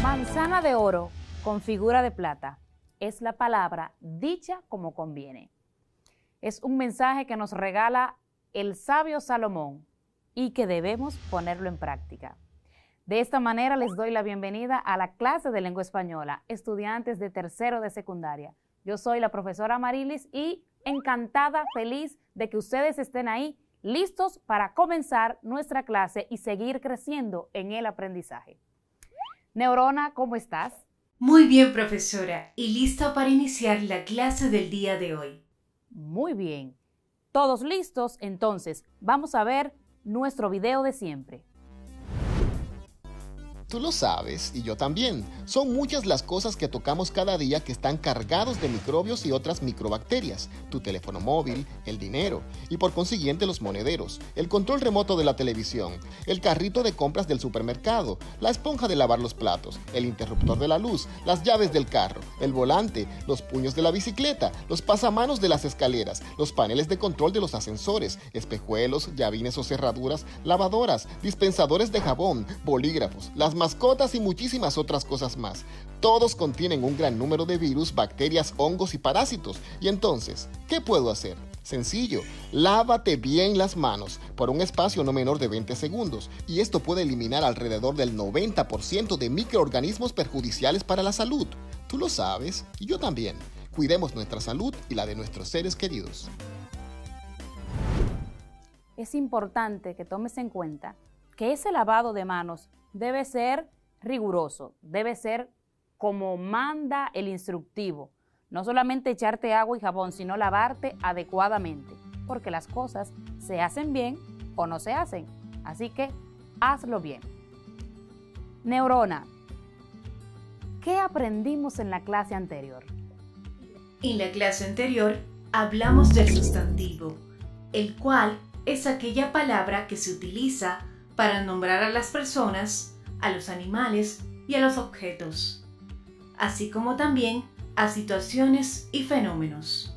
Manzana de oro con figura de plata es la palabra dicha como conviene. Es un mensaje que nos regala el sabio Salomón y que debemos ponerlo en práctica. De esta manera les doy la bienvenida a la clase de lengua española, estudiantes de tercero de secundaria. Yo soy la profesora Marilis y encantada, feliz de que ustedes estén ahí, listos para comenzar nuestra clase y seguir creciendo en el aprendizaje. Neurona, ¿cómo estás? Muy bien, profesora, y lista para iniciar la clase del día de hoy. Muy bien. ¿Todos listos? Entonces, vamos a ver nuestro video de siempre. Tú lo sabes, y yo también. Son muchas las cosas que tocamos cada día que están cargados de microbios y otras microbacterias. Tu teléfono móvil, el dinero, y por consiguiente los monederos, el control remoto de la televisión, el carrito de compras del supermercado, la esponja de lavar los platos, el interruptor de la luz, las llaves del carro, el volante, los puños de la bicicleta, los pasamanos de las escaleras, los paneles de control de los ascensores, espejuelos, llavines o cerraduras, lavadoras, dispensadores de jabón, bolígrafos, las mascotas y muchísimas otras cosas más. Todos contienen un gran número de virus, bacterias, hongos y parásitos. Y entonces, ¿qué puedo hacer? Sencillo, lávate bien las manos por un espacio no menor de 20 segundos y esto puede eliminar alrededor del 90% de microorganismos perjudiciales para la salud. Tú lo sabes y yo también. Cuidemos nuestra salud y la de nuestros seres queridos. Es importante que tomes en cuenta que ese lavado de manos debe ser riguroso, debe ser como manda el instructivo. No solamente echarte agua y jabón, sino lavarte adecuadamente, porque las cosas se hacen bien o no se hacen. Así que hazlo bien. Neurona, ¿qué aprendimos en la clase anterior? En la clase anterior hablamos del sustantivo, el cual es aquella palabra que se utiliza para nombrar a las personas, a los animales y a los objetos, así como también a situaciones y fenómenos.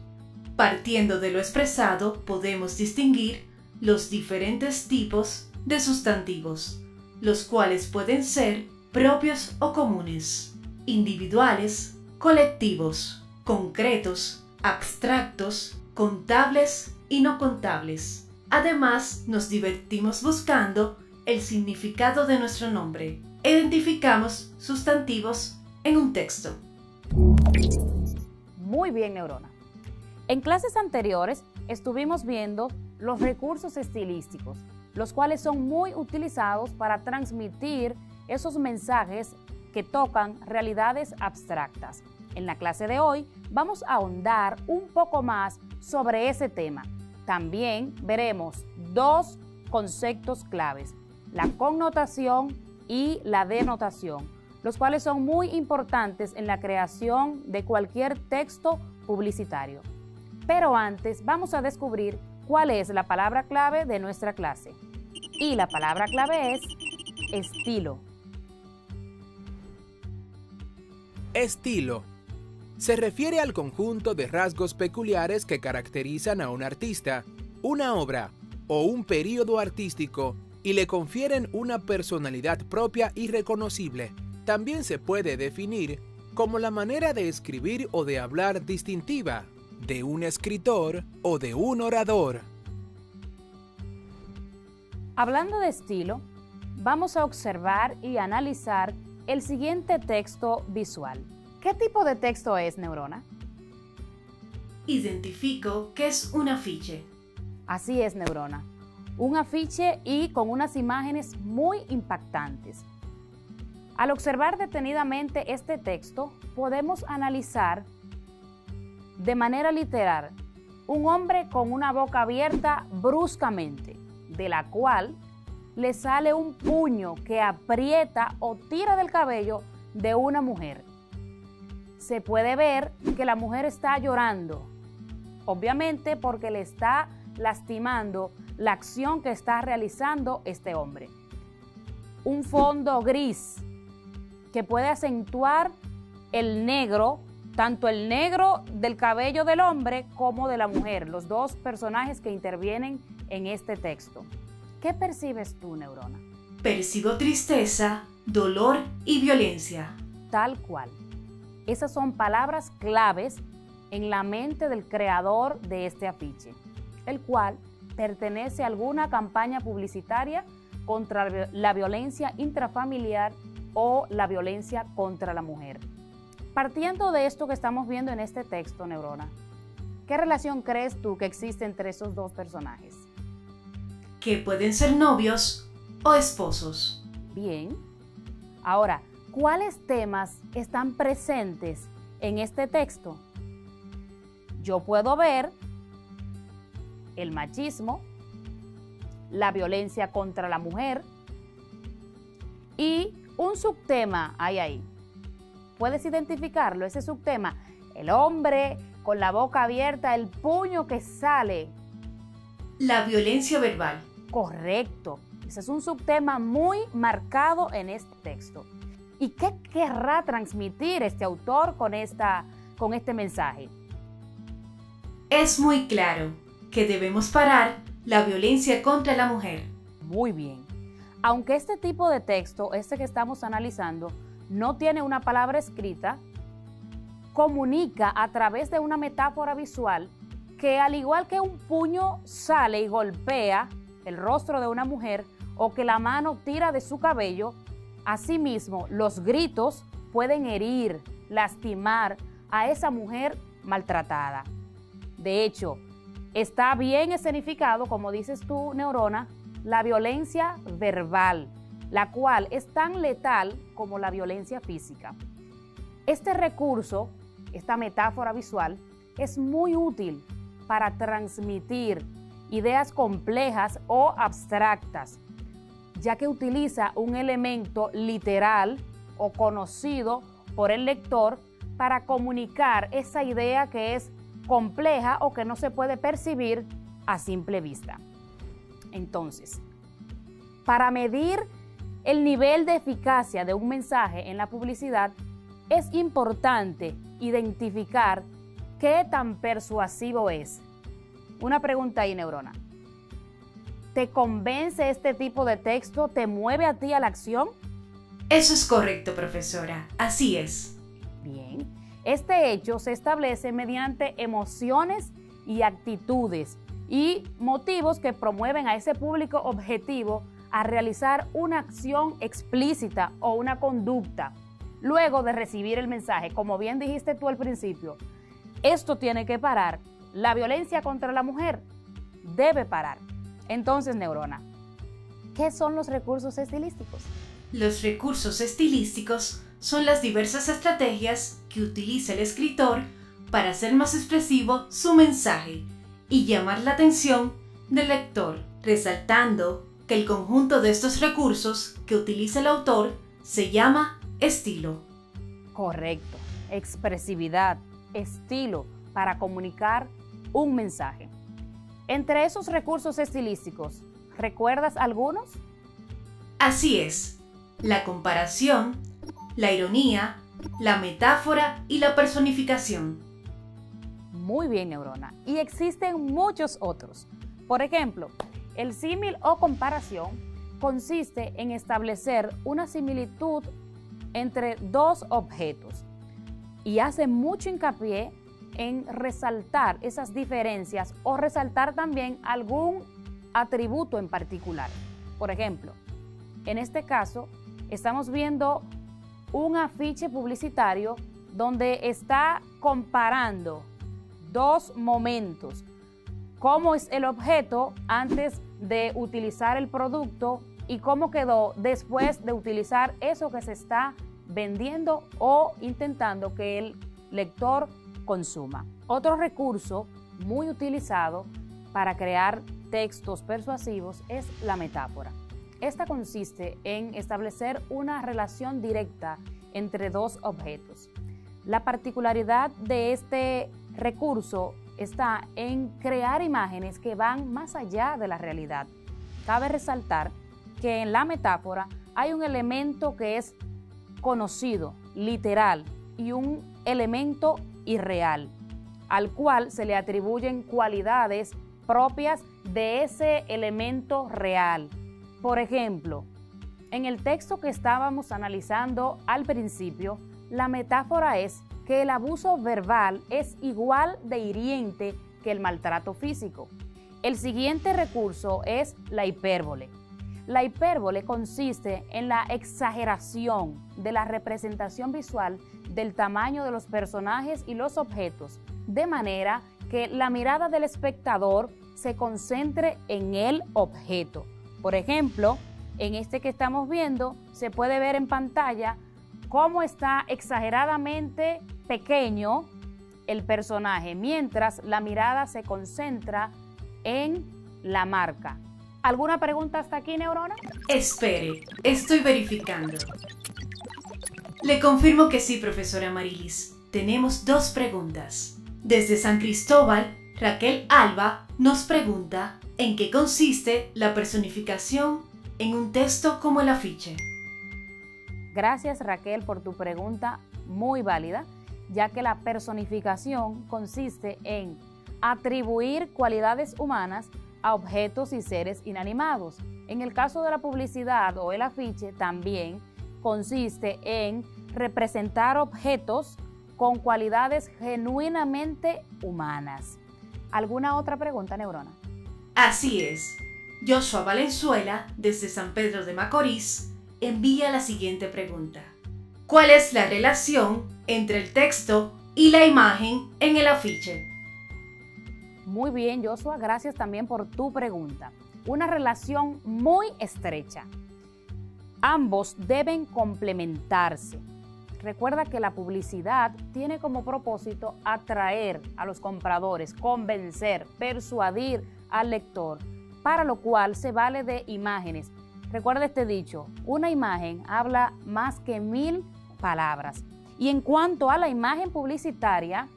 Partiendo de lo expresado, podemos distinguir los diferentes tipos de sustantivos, los cuales pueden ser propios o comunes, individuales, colectivos, concretos, abstractos, contables y no contables. Además, nos divertimos buscando el significado de nuestro nombre. Identificamos sustantivos en un texto. Muy bien, Neurona. En clases anteriores estuvimos viendo los recursos estilísticos, los cuales son muy utilizados para transmitir esos mensajes que tocan realidades abstractas. En la clase de hoy vamos a ahondar un poco más sobre ese tema. También veremos dos conceptos claves: la connotación y la denotación, los cuales son muy importantes en la creación de cualquier texto publicitario. Pero antes vamos a descubrir cuál es la palabra clave de nuestra clase. Y la palabra clave es estilo. Estilo. Se refiere al conjunto de rasgos peculiares que caracterizan a un artista, una obra o un período artístico y le confieren una personalidad propia y reconocible. También se puede definir como la manera de escribir o de hablar distintiva de un escritor o de un orador. Hablando de estilo, vamos a observar y analizar el siguiente texto visual. ¿Qué tipo de texto es, Neurona? Identifico que es un afiche. Así es, Neurona. Un afiche y con unas imágenes muy impactantes. Al observar detenidamente este texto, podemos analizar de manera literal un hombre con una boca abierta bruscamente, de la cual le sale un puño que aprieta o tira del cabello de una mujer. Se puede ver que la mujer está llorando, obviamente porque le está lastimando la acción que está realizando este hombre. Un fondo gris que puede acentuar el negro, tanto el negro del cabello del hombre como de la mujer, los dos personajes que intervienen en este texto. ¿Qué percibes tú, Neurona? Percibo tristeza, dolor y violencia. Tal cual. Esas son palabras claves en la mente del creador de este afiche, el cual pertenece a alguna campaña publicitaria contra la violencia intrafamiliar o la violencia contra la mujer. Partiendo de esto que estamos viendo en este texto, Neurona, ¿qué relación crees tú que existe entre esos dos personajes? Que pueden ser novios o esposos. Bien. Ahora, ¿cuáles temas están presentes en este texto? Yo puedo ver el machismo, la violencia contra la mujer y un subtema hay ahí. ¿Puedes identificarlo, ese subtema? El hombre con la boca abierta, el puño que sale. La violencia verbal. Correcto. Ese es un subtema muy marcado en este texto. ¿Y qué querrá transmitir este autor con este mensaje? Es muy claro que debemos parar la violencia contra la mujer. Muy bien. Aunque este tipo de texto, este que estamos analizando, no tiene una palabra escrita, comunica a través de una metáfora visual que al igual que un puño sale y golpea el rostro de una mujer o que la mano tira de su cabello, asimismo los gritos pueden herir, lastimar a esa mujer maltratada. De hecho, está bien escenificado, como dices tú, Neurona, la violencia verbal, la cual es tan letal como la violencia física. Este recurso, esta metáfora visual, es muy útil para transmitir ideas complejas o abstractas, ya que utiliza un elemento literal o conocido por el lector para comunicar esa idea que es compleja o que no se puede percibir a simple vista. Entonces, para medir el nivel de eficacia de un mensaje en la publicidad, es importante identificar qué tan persuasivo es. Una pregunta ahí, Neurona. ¿Te convence este tipo de texto? ¿Te mueve a ti a la acción? Eso es correcto, profesora. Así es. Bien. Este hecho se establece mediante emociones y actitudes y motivos que promueven a ese público objetivo a realizar una acción explícita o una conducta luego de recibir el mensaje. Como bien dijiste tú al principio, esto tiene que parar. La violencia contra la mujer debe parar. Entonces, Neurona, ¿qué son los recursos estilísticos? Los recursos estilísticos son las diversas estrategias que utiliza el escritor para hacer más expresivo su mensaje y llamar la atención del lector, resaltando que el conjunto de estos recursos que utiliza el autor se llama estilo. Correcto. Expresividad, estilo para comunicar un mensaje. Entre esos recursos estilísticos, ¿Recuerdas algunos? Así es, la comparación, la ironía, la metáfora y la personificación. Muy bien, Neurona. Y existen muchos otros. Por ejemplo, el símil o comparación consiste en establecer una similitud entre dos objetos y hace mucho hincapié en resaltar esas diferencias o resaltar también algún atributo en particular. Por ejemplo, en este caso, estamos viendo un afiche publicitario donde está comparando dos momentos, cómo es el objeto antes de utilizar el producto y cómo quedó después de utilizar eso que se está vendiendo o intentando que el lector consuma. Otro recurso muy utilizado para crear textos persuasivos es la metáfora. Esta consiste en establecer una relación directa entre dos objetos. La particularidad de este recurso está en crear imágenes que van más allá de la realidad. Cabe resaltar que en la metáfora hay un elemento que es conocido, literal, y un elemento irreal, al cual se le atribuyen cualidades propias de ese elemento real. Por ejemplo, en el texto que estábamos analizando al principio, la metáfora es que el abuso verbal es igual de hiriente que el maltrato físico. El siguiente recurso es la hipérbole. La hipérbole consiste en la exageración de la representación visual del tamaño de los personajes y los objetos, de manera que la mirada del espectador se concentre en el objeto. Por ejemplo, en este que estamos viendo, se puede ver en pantalla cómo está exageradamente pequeño el personaje, mientras la mirada se concentra en la marca. ¿Alguna pregunta hasta aquí, Neurona? Espere, estoy verificando. Le confirmo que sí, profesora Marilis. Tenemos dos preguntas. Desde San Cristóbal, Raquel Alba nos pregunta ¿en qué consiste la personificación en un texto como el afiche? Gracias, Raquel, por tu pregunta muy válida, ya que la personificación consiste en atribuir cualidades humanas a objetos y seres inanimados. En el caso de la publicidad o el afiche, también consiste en representar objetos con cualidades genuinamente humanas. ¿Alguna otra pregunta, Neurona? Así es. Joshua Valenzuela, desde San Pedro de Macorís, envía la siguiente pregunta. ¿Cuál es la relación entre el texto y la imagen en el afiche? Muy bien, Joshua, gracias también por tu pregunta. Una relación muy estrecha. Ambos deben complementarse. Recuerda que la publicidad tiene como propósito atraer a los compradores, convencer, persuadir al lector, para lo cual se vale de imágenes. Recuerda este dicho, una imagen habla más que 1000 palabras. Y en cuanto a la imagen publicitaria,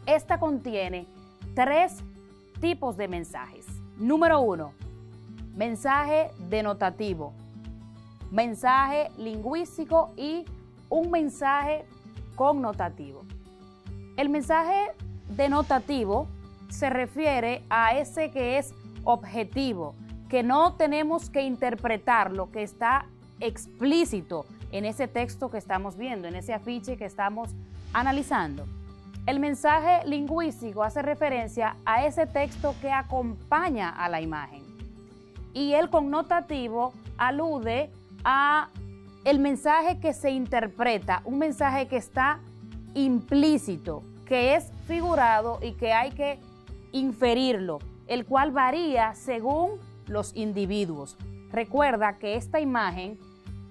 esta contiene 3 tipos de mensajes. Número 1, mensaje denotativo, mensaje lingüístico y un mensaje connotativo. El mensaje denotativo se refiere a ese que es objetivo, que no tenemos que interpretar lo que está explícito en ese texto que estamos viendo, en ese afiche que estamos analizando. El mensaje lingüístico hace referencia a ese texto que acompaña a la imagen. Y el connotativo alude a el mensaje que se interpreta, un mensaje que está implícito, que es figurado y que hay que inferirlo, el cual varía según los individuos. Recuerda que esta imagen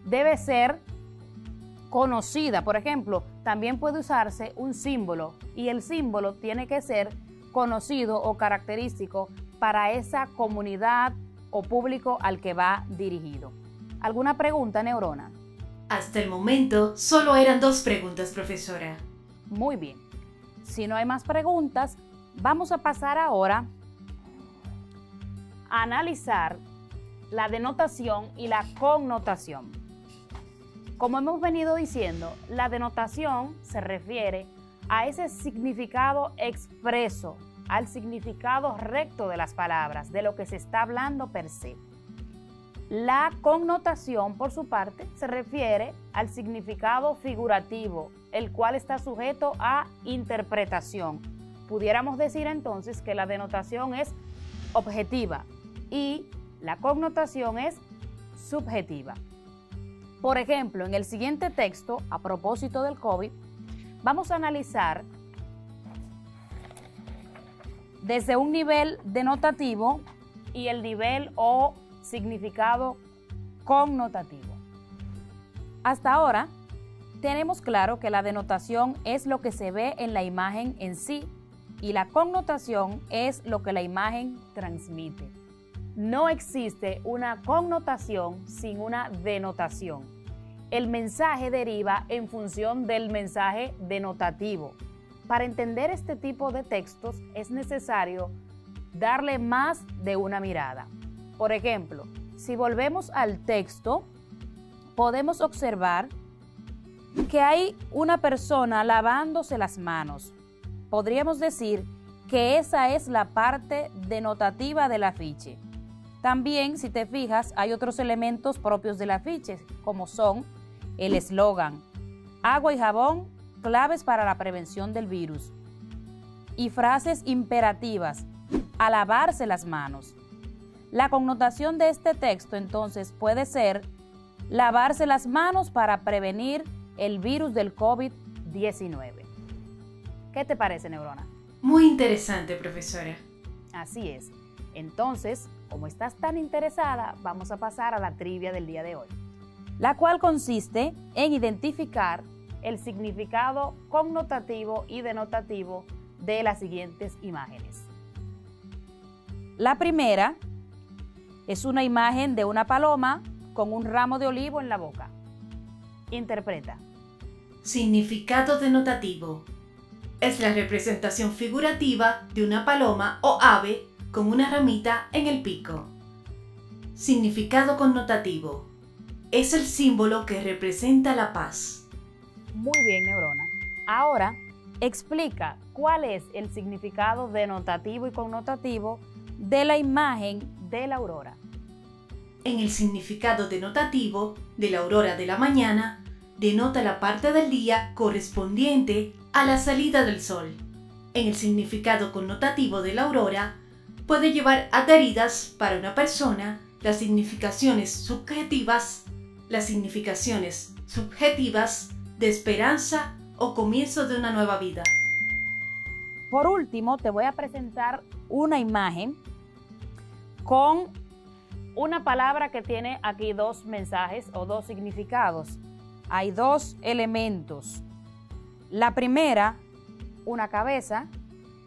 debe ser conocida. Por ejemplo, también puede usarse un símbolo y el símbolo tiene que ser conocido o característico para esa comunidad o público al que va dirigido. ¿Alguna pregunta, Neurona? Hasta el momento solo eran 2 preguntas, profesora. Muy bien. Si no hay más preguntas, vamos a pasar ahora a analizar la denotación y la connotación. Como hemos venido diciendo, la denotación se refiere a ese significado expreso, al significado recto de las palabras, de lo que se está hablando per se. La connotación, por su parte, se refiere al significado figurativo, el cual está sujeto a interpretación. Pudiéramos decir entonces que la denotación es objetiva y la connotación es subjetiva. Por ejemplo, en el siguiente texto, a propósito del COVID, vamos a analizar desde un nivel denotativo y el nivel o significado connotativo. Hasta ahora, tenemos claro que la denotación es lo que se ve en la imagen en sí y la connotación es lo que la imagen transmite. No existe una connotación sin una denotación. El mensaje deriva en función del mensaje denotativo. Para entender este tipo de textos es necesario darle más de una mirada. Por ejemplo, si volvemos al texto, podemos observar que hay una persona lavándose las manos. Podríamos decir que esa es la parte denotativa del afiche. También, si te fijas, hay otros elementos propios del afiche, como son el eslogan, agua y jabón, claves para la prevención del virus, y frases imperativas, a lavarse las manos. La connotación de este texto entonces puede ser lavarse las manos para prevenir el virus del COVID-19. ¿Qué te parece, Neurona? Muy interesante, profesora. Así es. Entonces, como estás tan interesada, vamos a pasar a la trivia del día de hoy, la cual consiste en identificar el significado connotativo y denotativo de las siguientes imágenes. La primera es una imagen de una paloma con un ramo de olivo en la boca. Interpreta. Significado denotativo. Es la representación figurativa de una paloma o ave con una ramita en el pico. Significado connotativo. Es el símbolo que representa la paz. Muy bien, Neurona. Ahora, explica cuál es el significado denotativo y connotativo de la imagen de la aurora. En el significado denotativo de la aurora de la mañana, denota la parte del día correspondiente a la salida del sol. En el significado connotativo de la aurora, puede llevar adheridas para una persona las significaciones subjetivas de esperanza o comienzo de una nueva vida. Por último, te voy a presentar una imagen con una palabra que tiene aquí dos mensajes o dos significados. Hay dos elementos. La primera, una cabeza,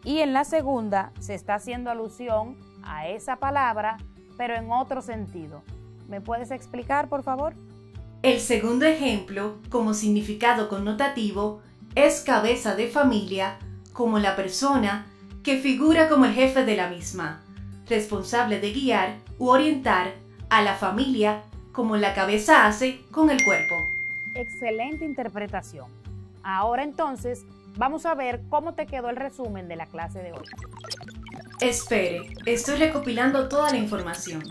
y en la segunda se está haciendo alusión a esa palabra, pero en otro sentido. ¿Me puedes explicar, por favor? El segundo ejemplo, como significado connotativo, es cabeza de familia, como la persona que figura como el jefe de la misma, responsable de guiar u orientar a la familia como la cabeza hace con el cuerpo. Excelente interpretación. Ahora entonces, vamos a ver cómo te quedó el resumen de la clase de hoy. Espere, estoy recopilando toda la información.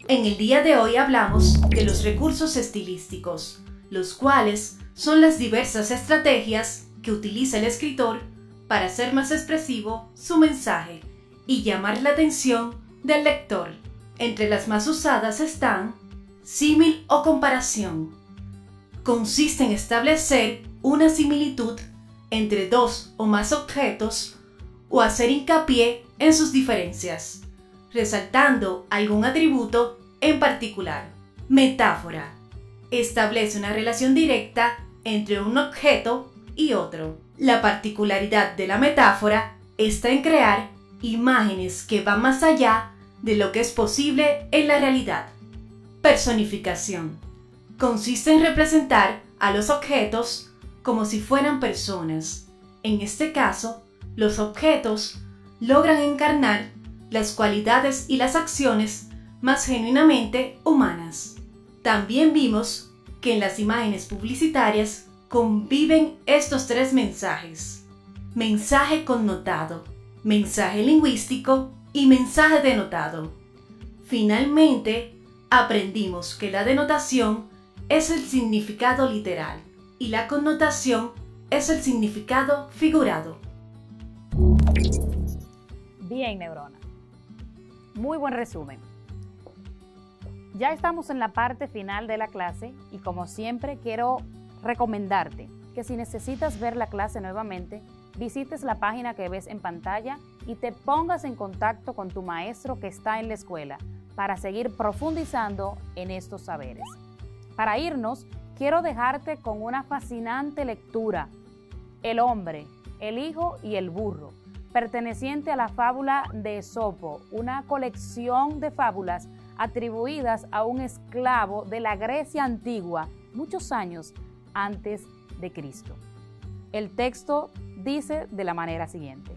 En el día de hoy hablamos de los recursos estilísticos, los cuales son las diversas estrategias que utiliza el escritor para hacer más expresivo su mensaje y llamar la atención del lector. Entre las más usadas están símil o comparación. Consiste en establecer una similitud entre dos o más objetos o hacer hincapié en sus diferencias, resaltando algún atributo en particular. Metáfora. Establece una relación directa entre un objeto y otro. La particularidad de la metáfora está en crear imágenes que van más allá de lo que es posible en la realidad. Personificación. Consiste en representar a los objetos como si fueran personas. En este caso, los objetos logran encarnar las cualidades y las acciones más genuinamente humanas. También vimos que en las imágenes publicitarias conviven estos tres mensajes: mensaje connotado, mensaje lingüístico y mensaje denotado. Finalmente, aprendimos que la denotación es el significado literal y la connotación es el significado figurado. Bien, neurona. Muy buen resumen. Ya estamos en la parte final de la clase y como siempre quiero recomendarte que si necesitas ver la clase nuevamente, visites la página que ves en pantalla y te pongas en contacto con tu maestro que está en la escuela para seguir profundizando en estos saberes. Para irnos, quiero dejarte con una fascinante lectura: El hombre, el hijo y el burro, perteneciente a la fábula de Esopo, una colección de fábulas atribuidas a un esclavo de la Grecia antigua, muchos años antes de Cristo. El texto dice de la manera siguiente: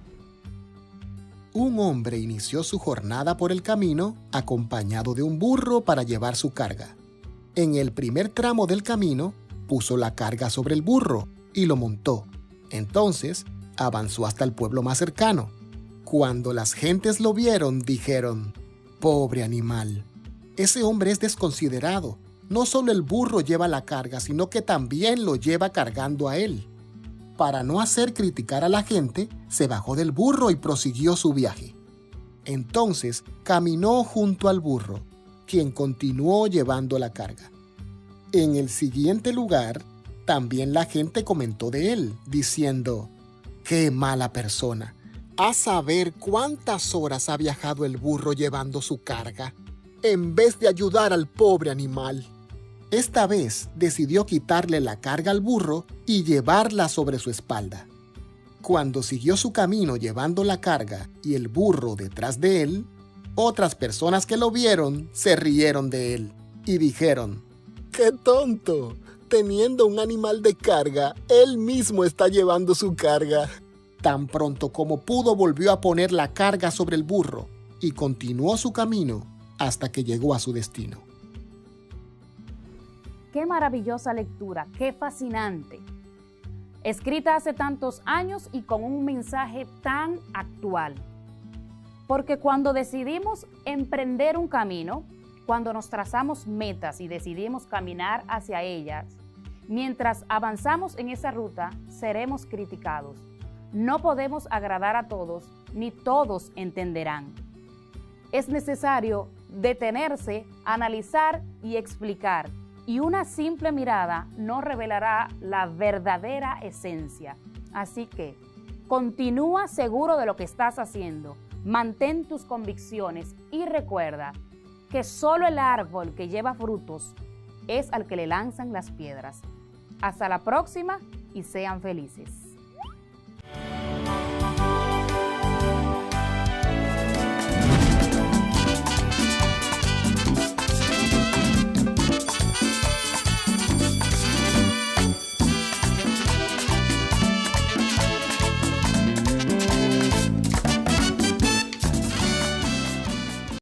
Un hombre inició su jornada por el camino acompañado de un burro para llevar su carga. En el primer tramo del camino, puso la carga sobre el burro y lo montó. Entonces, avanzó hasta el pueblo más cercano. Cuando las gentes lo vieron, dijeron: «Pobre animal, ese hombre es desconsiderado. No solo el burro lleva la carga, sino que también lo lleva cargando a él». Para no hacer criticar a la gente, se bajó del burro y prosiguió su viaje. Entonces caminó junto al burro, quien continuó llevando la carga. En el siguiente lugar, también la gente comentó de él, diciendo: «¡Qué mala persona! A saber cuántas horas ha viajado el burro llevando su carga, en vez de ayudar al pobre animal». Esta vez decidió quitarle la carga al burro y llevarla sobre su espalda. Cuando siguió su camino llevando la carga y el burro detrás de él, otras personas que lo vieron se rieron de él y dijeron: «¡Qué tonto! Teniendo un animal de carga, él mismo está llevando su carga». Tan pronto como pudo, volvió a poner la carga sobre el burro y continuó su camino hasta que llegó a su destino. ¡Qué maravillosa lectura! ¡Qué fascinante! Escrita hace tantos años y con un mensaje tan actual. Porque cuando decidimos emprender un camino, cuando nos trazamos metas y decidimos caminar hacia ellas, mientras avanzamos en esa ruta, seremos criticados. No podemos agradar a todos, ni todos entenderán. Es necesario detenerse, analizar y explicar. Y una simple mirada no revelará la verdadera esencia. Así que, continúa seguro de lo que estás haciendo, mantén tus convicciones y recuerda que solo el árbol que lleva frutos es al que le lanzan las piedras. Hasta la próxima y sean felices.